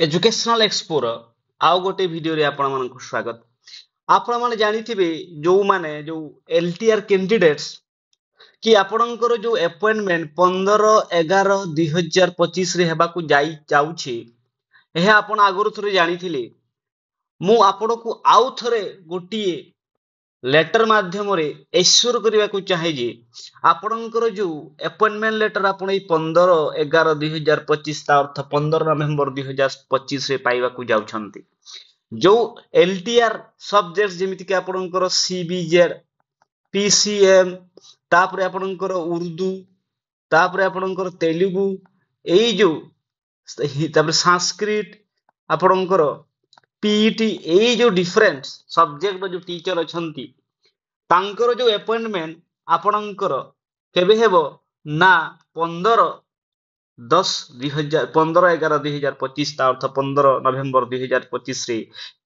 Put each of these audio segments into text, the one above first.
Educational एक्सपोर आउ गोटे video रे आपण मानक स्वागत। आपण माने जानिथिबे जो माने जो एलटीआर कैंडिडेट्स कि आपणकर जो अपॉइंटमेंट 15/11/2025 रे हेबाकू जाउछि एहा आपण आगरु थरे जानिथिले। मु आपणकू आउ थरे गोटिए लेटर माध्यम रे एश्योर करबा को चाहे जे आपणकर जो अपॉइंटमेंट लेटर आपण 15/11/2025 ता अर्थ 15 नवेम्बर 2025 रे पाइबा को जाउछंती। जो एलटीआर सब्जेक्ट जेमिति कि आपणकर सीबीजेड पीसीएम तापरे आपणकर उर्दू तापरे आपणकर तेलुगु एई जो तापरे संस्कृत आपणकर पीईटी एई जो डिफरेंट सब्जेक्ट जो टीचर अछंती तांकर जो अपॉइंटमेंट आपणकर केबे हेबो ना 15/11/2025 ता अर्थ 15 नवेम्बर 2025 रे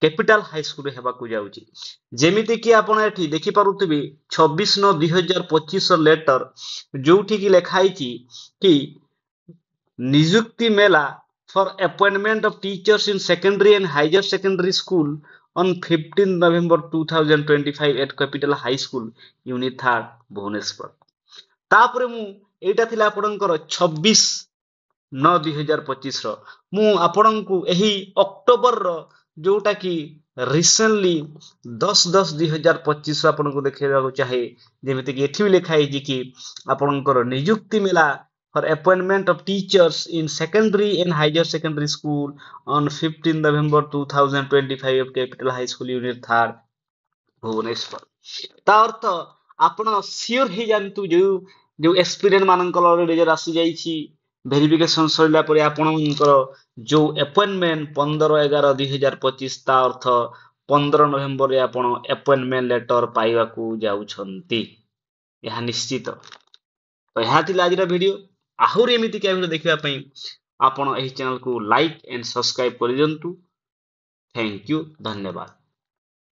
कैपिटल हाई स्कूल हेबा को जाउची। जेमिति कि आपण एठी देखि पारुतबे 26/9/2025 लेटर जोठी कि लेखाइची कि नियुक्ति मेला for appointment of teachers in secondary and higher secondary school on 15 November 2025 at Capital High School Unit 3 Bhubaneswar. तापरे मु एटा थिला आपणकर 26/9/2025 रो मु आपणकू एही अक्टोबर रो जोटा कि रिसेंटली 10/10/2025 आपनको देखैबा को चाहे जेमिति कि एठी लिखाई जे कि आपणकर नियुक्ति मेला for appointment of teachers in secondary and higher secondary school on 15 November 2025 of Capital High School Unit 3 Bhubaneswar. ता अर्थ आपण सियोर ही जानतु जो जो एक्सपीरियंस मानकर रिजल्ट आसी जाईछि वेरिफिकेशन सरिला परे आपणकर जो अपॉइंटमेंट 15/11/2025 ता अर्थ 15 नवेम्बर रे आपण अपॉइंटमेंट लेटर पाइबा को जाउछंती यह निश्चित। तो यह थिला आज वीडियो आहुरी एमिति के वीडियो देखिबा पई आपण एही चैनल को लाइक एंड सब्सक्राइब करि दंतु। थैंक यू धन्यवाद।